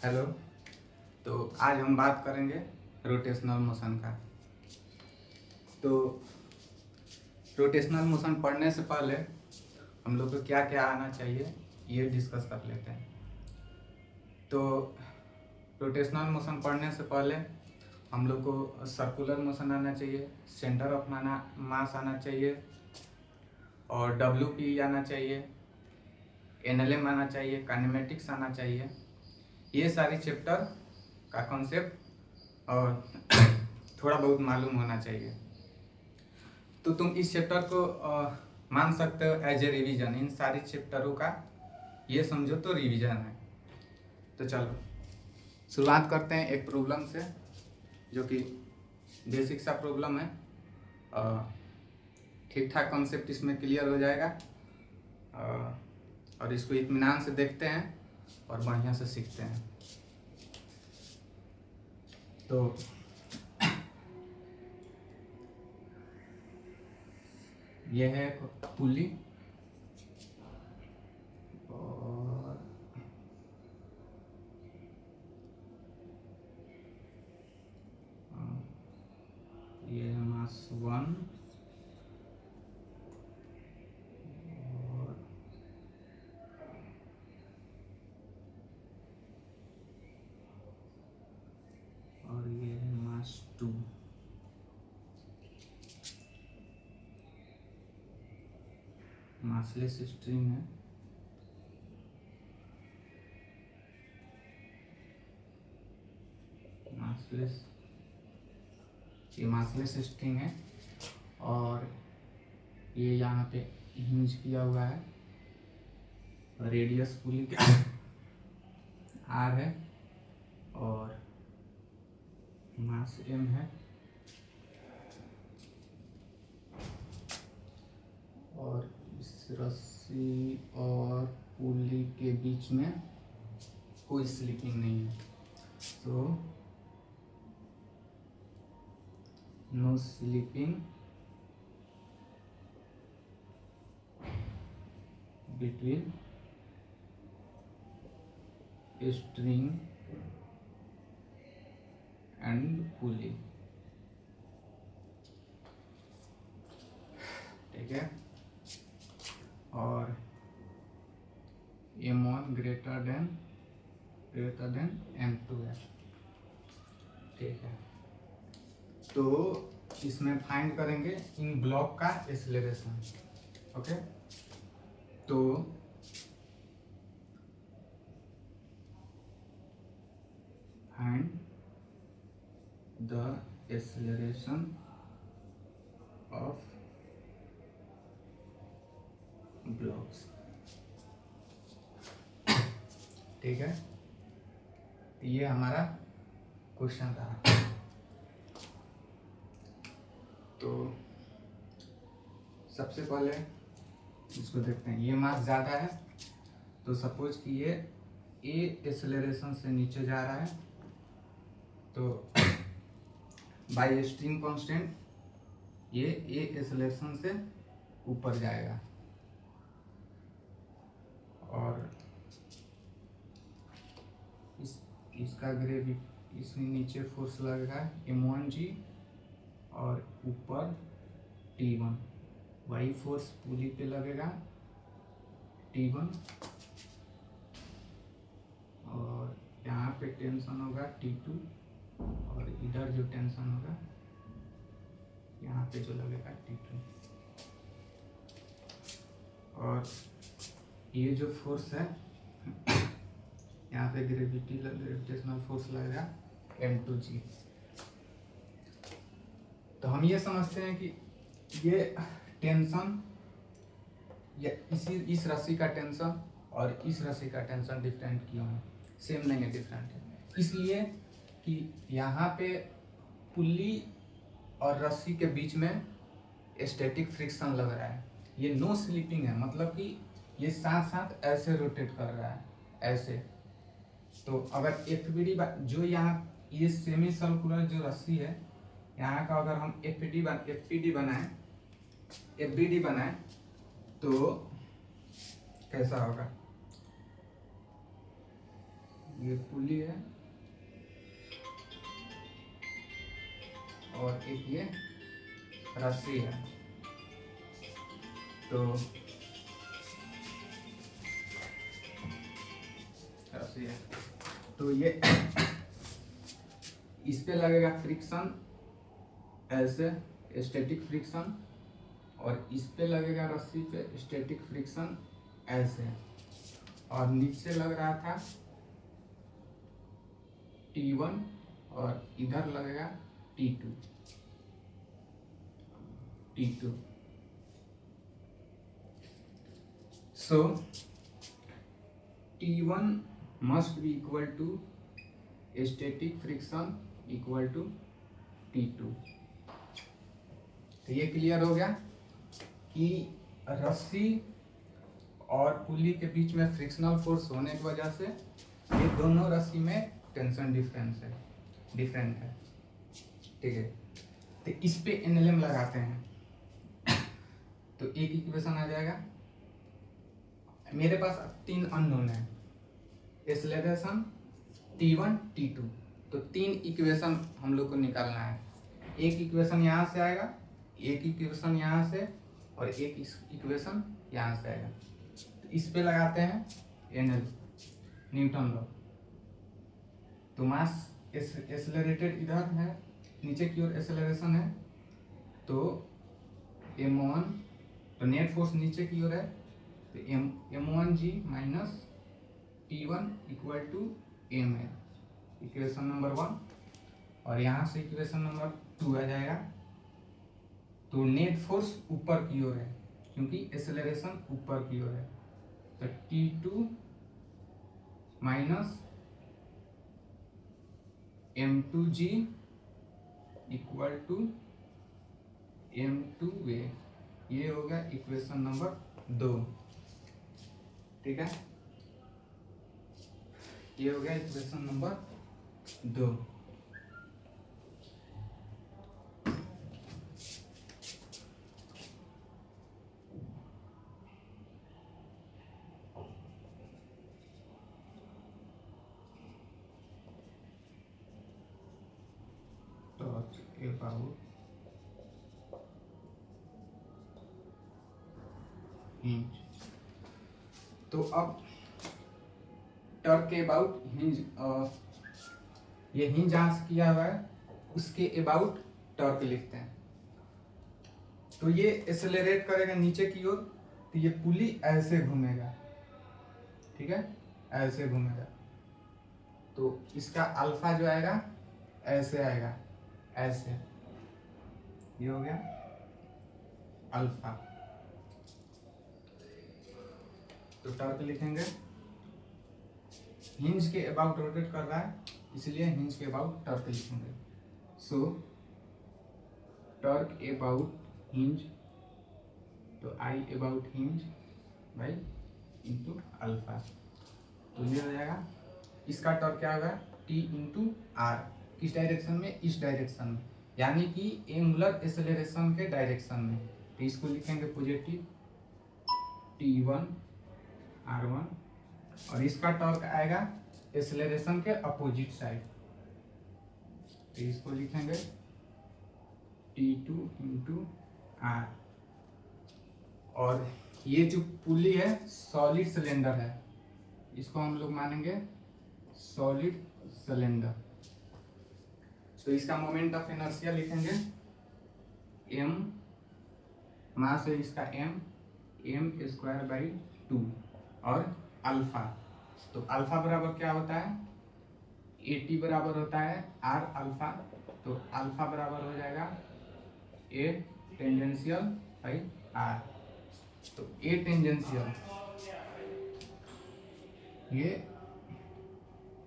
Hello. तो आज हम बात करेंगे रोटेशनल मोशन का। तो रोटेशनल मोशन पढ़ने से पहले हम लोग को क्या क्या आना चाहिए ये डिस्कस कर लेते हैं। तो रोटेशनल मोशन पढ़ने से पहले हम लोग को सर्कुलर मोशन आना चाहिए, सेंटर ऑफ मास आना चाहिए, और WP आना चाहिए, NLM आना चाहिए, काइनेमेटिक्स आना चाहिए। ये सारी चैप्टर का कॉन्सेप्ट और थोड़ा बहुत मालूम होना चाहिए। तो तुम इस चैप्टर को मान सकते हो एज ए रिवीजन। इन सारी चैप्टरों का ये समझो तो रिवीजन है। तो चलो शुरुआत करते हैं एक प्रॉब्लम से, जो कि बेसिक सा प्रॉब्लम है। ठीक ठाक कॉन्सेप्ट इसमें क्लियर हो जाएगा और इसको इत्मीनान से देखते हैं और बढ़िया से सीखते हैं। तो ये है पुली और ये है मास 1 और ये है मास 2। मासलेस स्ट्रिंग है। ये मासलेस स्ट्रिंग है और ये यहाँ पे हिंज किया हुआ है। रेडियस पुली का R है और मास M है और इस रस्सी और पुली के बीच में कोई स्लिपिंग नहीं है। तो no slipping between string and pulley. ठीक है। और M1 ग्रेटर देन M2 है। ठीक है। तो इसमें फाइंड करेंगे इन ब्लॉक का एक्सेलरेशन। ओके। तो find the acceleration of blocks. ठीक है। ये हमारा क्वेश्चन था। तो सबसे पहले इसको देखते हैं। ये मास ज़्यादा है तो सपोज कि ये A एक्सेलरेशन से नीचे जा रहा है, तो बाय स्ट्रिंग कांस्टेंट ये A एक्सेलरेशन से ऊपर जाएगा। और इसका ग्रेविटी, इसमें नीचे फोर्स लगेगा M1G और ऊपर T1। वही फोर्स पुली पे लगेगा T1 और यहाँ पे टेंशन होगा T2 और इधर जो टेंशन होगा यहाँ पे जो लगेगा T2। और ये जो फोर्स है यहाँ पे ग्रेविटेशनल फोर्स लगेगा M2G। तो हम ये समझते हैं कि ये टेंशन या इस रस्सी का टेंशन और इस रस्सी का टेंशन डिफरेंट क्यों है? सेम नहीं है, डिफरेंट है। इसलिए कि यहाँ पे पुल्ली और रस्सी के बीच में स्टैटिक फ्रिक्शन लग रहा है। ये नो स्लिपिंग है, मतलब कि ये साथ साथ ऐसे रोटेट कर रहा है, ऐसे। तो अगर FBD जो यहाँ ये सेमी सर्कुलर जो रस्सी है, यहाँ का अगर हम FBD बनाए तो कैसा होगा? ये पुली है और एक ये रस्सी है। तो रस्सी है तो ये इस पे लगेगा फ्रिक्शन ऐसे स्टैटिक फ्रिक्शन, और इस पे लगेगा रस्सी पे स्टैटिक फ्रिक्शन ऐसे, और नीचे लग रहा था T1 और इधर लगेगा T2। So T1 must be equal to static friction equal to T2। तो ये क्लियर हो गया कि रस्सी और पुली के बीच में फ्रिक्शनल फोर्स होने की वजह से ये दोनों रस्सी में टेंशन डिफरेंट है। ठीक है, तो इस पे एनएलएम लगाते हैं तो एक इक्वेशन आ जाएगा। मेरे पास 3 अननोन है, एक्सेलरेशन T1 T2, तो 3 इक्वेशन हम लोग को निकालना है। एक इक्वेशन यहाँ से आएगा, एक इक्वेशन यहाँ से, और एक इक्वेशन यहाँ से आएगा। तो इस पे लगाते हैं एनएल, न्यूटन लॉ। तो मास एक्सेलरेटेड इधर है, नीचे की ओर एक्सेलरेशन है, तो m1, तो नेट फोर्स नीचे की ओर है, तो m1g minus T1 equal to m है, इक्वेशन नंबर 1। और यहाँ से इक्वेशन नंबर 2 आ जाएगा। तो नेट फोर्स ऊपर की ओर है क्योंकि एक्सेलरेशन ऊपर की ओर है, तो T2 minus m2g equal to m2a, ये हो गया इक्वेशन नंबर 2। ठीक है, ये हो गया इक्वेशन नंबर 2। हिंज, तो अब टर्क के अबाउट हिंज, ये हिंज जहां से किया हुआ है उसके अबाउट टर्क लिखते हैं। तो ये एक्सेलरेट करेगा नीचे की ओर, तो ये पुली ऐसे घूमेगा। ठीक है, ऐसे घूमेगा, तो इसका अल्फा जो आएगा ऐसे आएगा, ऐसे, ये हो गया अल्फा। तो टर्क लिखेंगे, हिंज के अबाउट रोटेट कर रहा है इसलिए हिंज के अबाउट टर्क लिखेंगे। सो टर्क अबाउट हिंज, तो आई about hinge by into alpha, तो ये हो जाएगा। इसका टर्क क्या होगा, T इंटू आर, किस डायरेक्शन में, इस डायरेक्शन में, यानी कि एंगुलर एक्सेलरेशन के डायरेक्शन में। तो इसको लिखेंगे पॉजिटिव T1 R1, और इसका टॉर्क आएगा एक्सेलरेशन के अपोजिट साइड, तो इसको लिखेंगे T2 इंटू आर। और ये जो पुली है सॉलिड सिलेंडर है, इसको हम लोग मानेंगे सॉलिड सिलेंडर। तो इसका मोमेंट ऑफ इनर्शिया लिखेंगे m, मास है इसका m स्क्वायर बाई 2, और अल्फा, तो अल्फा बराबर क्या होता है, AT बराबर होता है R अल्फा, तो अल्फा बराबर हो जाएगा A टेंजेंशियल बाई R। तो A टेंजेंशियल, ये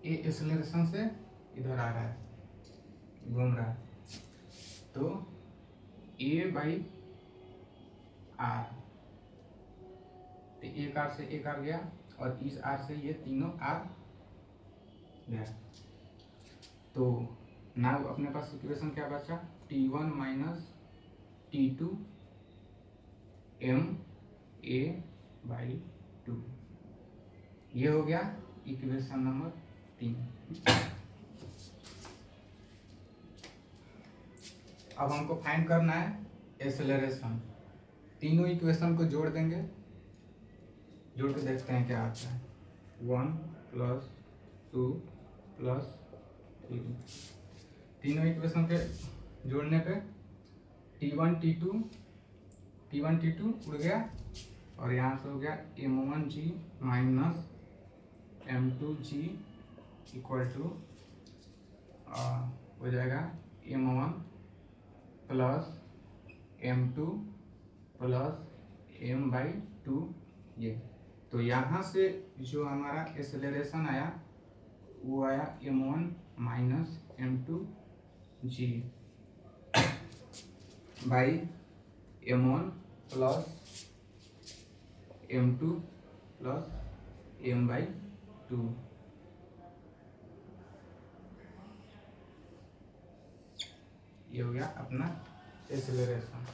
A एक्सेलरेशन से इधर आ रहा है, घूम रहा है, तो A बाई R, तो एक आर से एक आर गया, और इस आर से ये तीनों आर गया। तो नाउ अपने पास इक्वेशन क्या बचा, T1 minus T2 MA by 2, ये हो गया इक्वेशन नंबर टी। अब हमको फाइंड करना है एक्सेलरेशन। तीनों इक्वेशन को जोड़ देंगे, जोड़ के देखते हैं क्या आता है। 1 + 2 + 3, तीनों इक्वेशन के जोड़ने पे T1 T2 उड़ गया और यहाँ से हो गया M1G minus M2G equal to हो जाएगा M1 + M2 + M/2 ये। तो यहाँ से जो हमारा एक्सेलरेशन आया वो आया M1 minus M2G by M1 + M2 + M/2। ये हो गया अपना एक्सेलरेशन।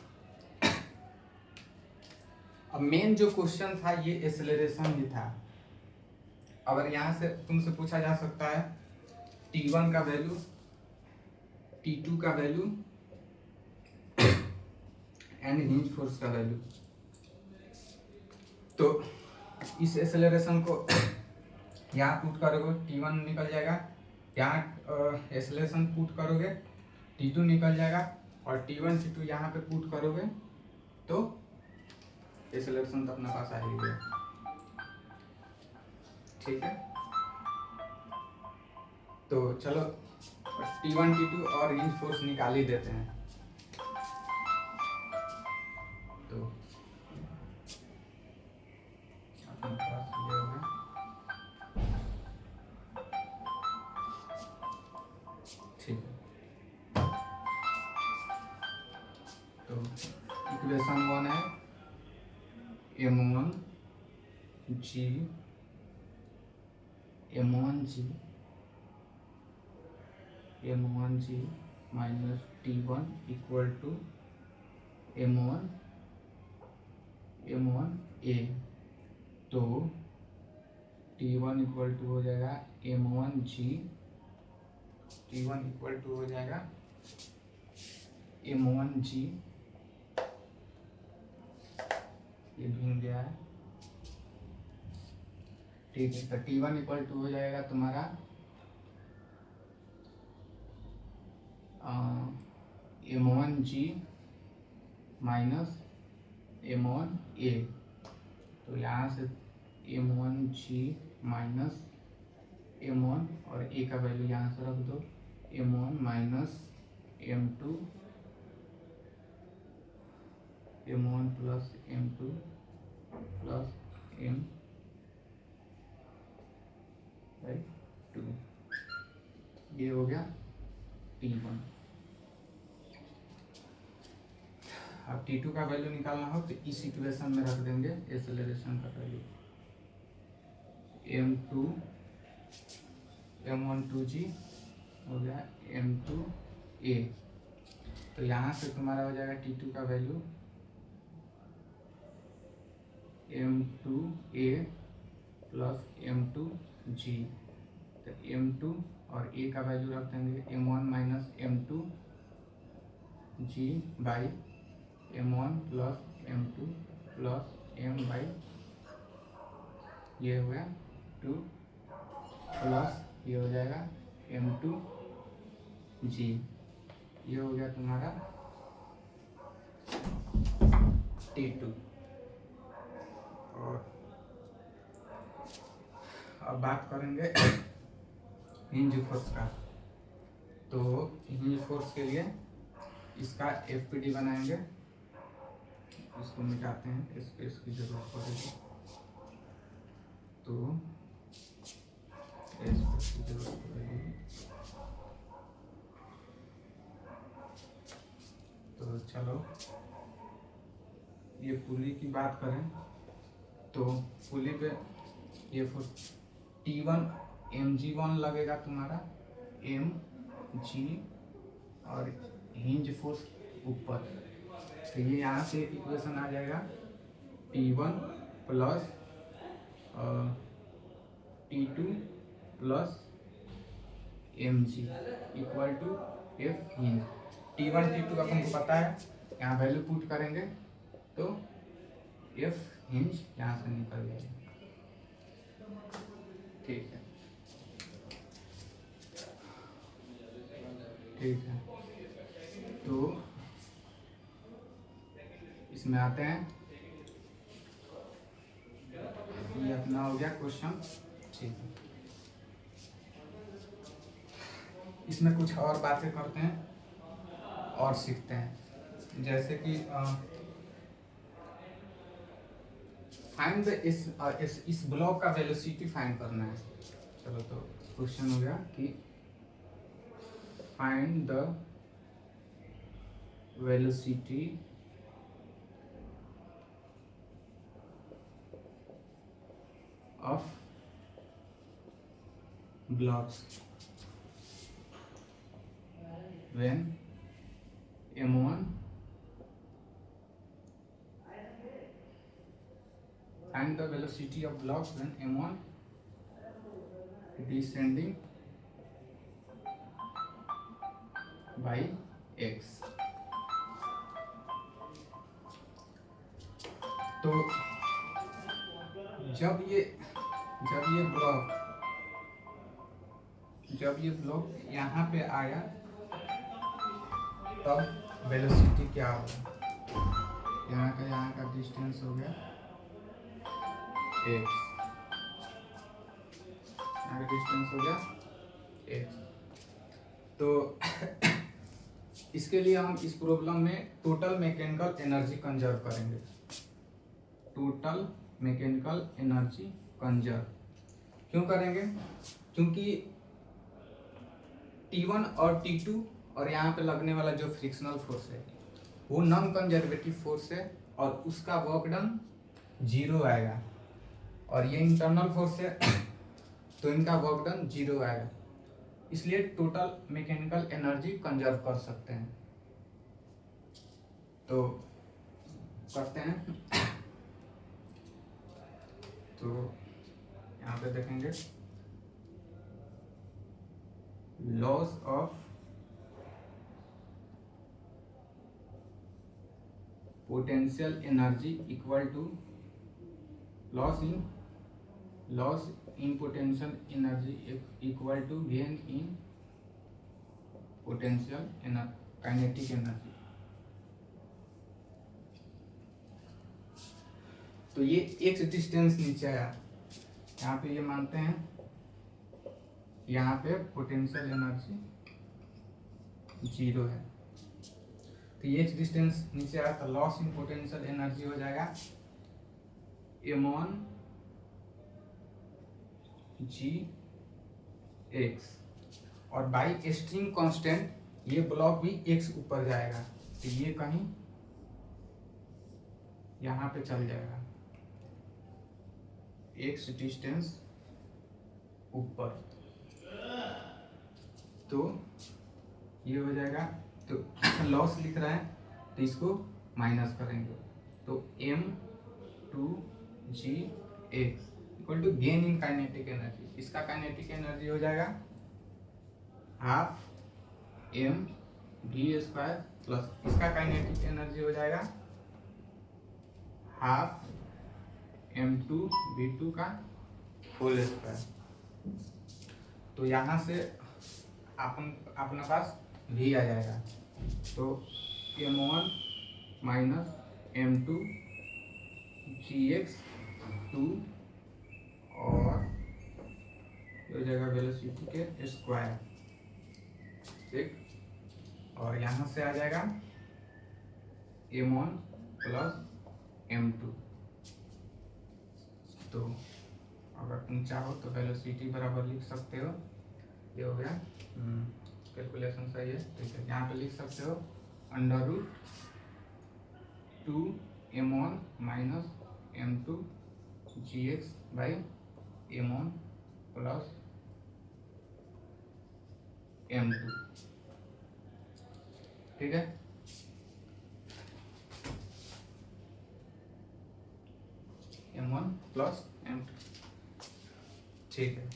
अब मेन जो क्वेश्चन था ये एक्सेलरेशन ही था। अगर यहाँ से तुमसे पूछा जा सकता है T1 का वैल्यू, T2 का वैल्यू एंड हिंज फोर्स का वैल्यू, तो इस एक्सेलरेशन को यहाँ पुट करोगे T1 निकल जाएगा, यहाँ एक्सेलरेशन पुट करोगे T2 निकल जाएगा, और T1 T2 यहाँ पे पुट करोगे तो एक्सेलरेशन तो अपने पास आ ही गया। ठीक है, तो चलो T1 T2 और हिंज फोर्स निकाल ही देते हैं। तो अपने पास ये होगा, ठीक है। तो इक्वेशन 1 है M1G minus T1 equal to M1A। तो T1 इक्वल टू हो जाएगा M1G, T1 इक्वल टू हो जाएगा M1G, ये भीग गया है। ठीक है, तो T1 इक्वल टू हो जाएगा तुम्हारा M1G माइनस M1A। तो यहाँ से M1G माइनस M1 और A का वैल्यू यहाँ से रख दो, M1 minus M2, M1 + M2 + M/2। ये हो गया T1। अब T2 का वैल्यू निकालना हो तो इस इक्वेशन में रख देंगे एक्सेलरेशन का वैल्यू, M1G हो गया M2A। तो यहाँ से तुम्हारा हो जाएगा T2 का वैल्यू M2A + M2G। तो M2 और A का वैल्यू रख देंगे M1 minus M2G by M1 + M2 + M/, ये हो गया 2 प्लस ये हो जाएगा M2G। ये हो गया तुम्हारा T2। और अब बात करेंगे हिंज फोर्स का। तो हिंज फोर्स के लिए इसका FPD बनाएंगे, इसको मिटाते हैं, स्पेस की जरूरत पड़ेगी तो स्पेस की जरूरत पड़ेगी। तो चलो ये पुली की बात करें तो पुली पे ये फोर्स T1 mg1 लगेगा तुम्हारा, mg और हिंज फोर्स ऊपर। तो ये यहाँ से इक्वेशन आ जाएगा T1 + T2 + M G equal to F hinge. T1 T2 अपन को पता है, यहाँ वैल्यू पुट करेंगे तो एफ हिंज यहाँ से निकल जाएगा। ठीक है, ठीक है। तो इसमें आते हैं, ये अपना हो गया क्वेश्चन। ठीक है, इसमें कुछ और बातें करते हैं और सीखते हैं, जैसे कि फाइंड द इस ब्लॉक का वेलोसिटी फाइंड करना है। चलो, तो क्वेश्चन हो गया कि find the velocity of blocks when m1 and the velocity of blocks when m1 descending by x। तो जब ये ब्लॉक यहाँ पे आया तब वेलोसिटी क्या होगा, यहाँ का डिस्टेंस हो गया x, यहाँ का डिस्टेंस हो गया x। तो इसके लिए हम इस प्रॉब्लम में टोटल मैकेनिकल एनर्जी कंजर्व करेंगे। टोटल मैकेनिकल एनर्जी कंजर्व क्यों करेंगे? क्योंकि T1 और T2 और यहाँ पे लगने वाला जो फ्रिक्शनल फोर्स है वो नॉन कंजर्वेटिव फोर्स है और उसका वर्क डन 0 आएगा, और ये इंटरनल फोर्स है तो इनका वर्क डन 0 आएगा। इसलिए टोटल मैकेनिकल एनर्जी कंजर्व कर सकते हैं। तो करते हैं, तो यहाँ पे देखेंगे loss of potential energy equal to loss in potential energy equal to gain in potential kinetic energy. तो ये एक्स डिस्टेंस नीचे आया, यहाँ पे ये मानते हैं यहाँ पे पोटेंशियल एनर्जी 0 है, तो ये डिस्टेंस नीचे आया, तो लॉस इन पोटेंशियल एनर्जी हो जाएगा m1 Gx, और बाई स्ट्रिंग कांस्टेंट ये ब्लॉक भी x ऊपर जाएगा, तो ये कहीं यहाँ पे चल जाएगा x डिस्टेंस ऊपर, तो ये हो जाएगा। तो लॉस लिख रहा है तो इसको माइनस करेंगे, तो m2Gx equal to gain in kinetic energy. इसका काइनेटिक एनर्जी हो जाएगा हाफ mv² प्लस इसका काइनेटिक एनर्जी हो जाएगा हाफ m2v2 का होल स्क्वायर। तो यहाँ से अपने पास v आ जाएगा, तो m1 माइनस m2 Gx 2 और हो जाएगा वेलोसिटी के स्क्वायर, ठीक। और यहाँ से आ जाएगा m1 प्लस m2। तो अगर तुम चाहो तो वेलोसिटी बराबर लिख सकते हो, ये हो गया कैलकुलेशन सही है, ठीक है। यहाँ पे लिख सकते हो √2m1 minus m2 Gx by m1 plus m2, ठीक है। m1 प्लस m2, ठीक है।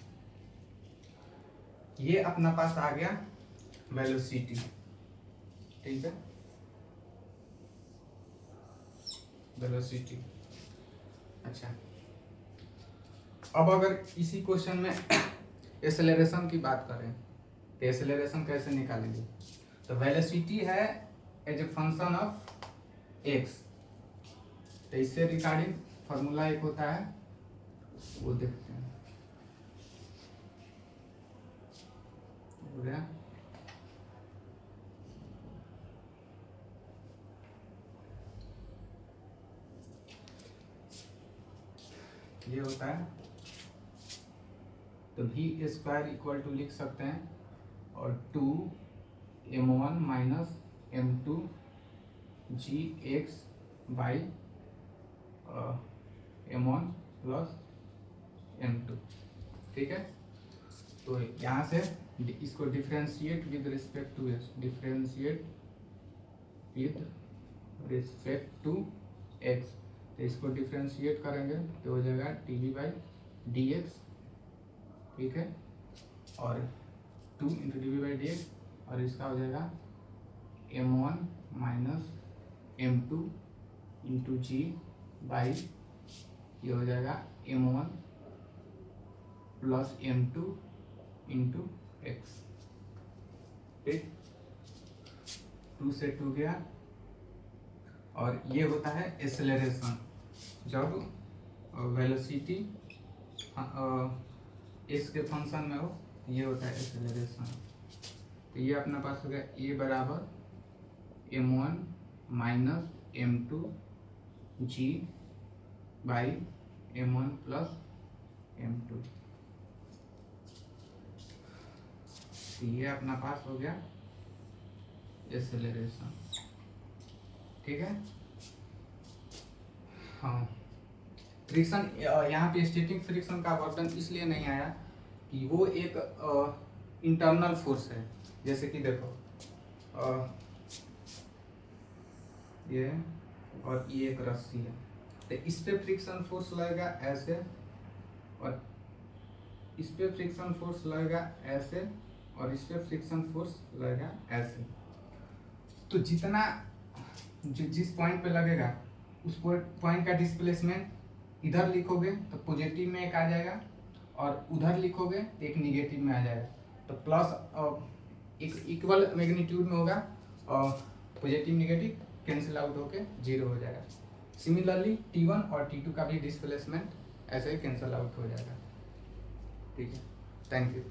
ये अपना पास आ गया वेलोसिटी, ठीक है, वेलोसिटी। अच्छा, अब अगर इसी क्वेश्चन में एक्सेलरेशन की बात करें तो एक्सेलरेशन कैसे निकालेंगे? तो वेलोसिटी है as a function of X, तो इससे रिगार्डिंग फॉर्मूला एक होता है, वो देखते हैं। हो गया, ये होता है, तो v स्क्वायर इक्वल टू लिख सकते हैं और 2m1 minus m2 gx by m1 plus m2, ठीक है। तो यहाँ से इसको differentiate with respect to x, differentiate with respect to x, तो इसको डिफ्रेंशिएट करेंगे तो हो जाएगा dv बाई dx, ठीक है, और 2 into D V by D X, और इसका हो जाएगा m1 minus m2 into ji by, ये हो जाएगा m1 plus m2 into x, ठीक, 2 से 2 गया। और ये होता है एक्सेलरेशन, जब वेलोसिटी एक्स के फंक्शन में हो, ये होता है एक्सेलरेशन। तो ये अपना पास हो गया ए बराबर m1 minus m2 ji by m1 plus m2, तो ये अपना पास हो गया एक्सेलरेशन, ठीक है। हाँ, फ्रिक्शन, यहाँ पे स्टैटिक फ्रिक्शन का वर्णन इसलिए नहीं आया कि वो एक इंटरनल फोर्स है, जैसे कि देखो ये और ये एक रस्सी है, तो इस पे फ्रिक्शन फोर्स लगेगा ऐसे, और इस पे फ्रिक्शन फोर्स लगेगा ऐसे, और इस पे फ्रिक्शन फोर्स लगेगा ऐसे। तो जितना जिस पॉइंट पे लगेगा उस पॉइंट का डिस्प्लेसमेंट इधर लिखोगे तो पॉजिटिव में एक आ जाएगा, और उधर लिखोगे तो एक निगेटिव में आ जाएगा, तो प्लस एक इक्वल मैग्नीट्यूड में होगा, और पॉजिटिव निगेटिव कैंसिल आउट होके 0 हो जाएगा। सिमिलरली T1 और T2 का भी डिस्प्लेसमेंट ऐसे ही कैंसिल आउट हो जाएगा, ठीक है। Thank you.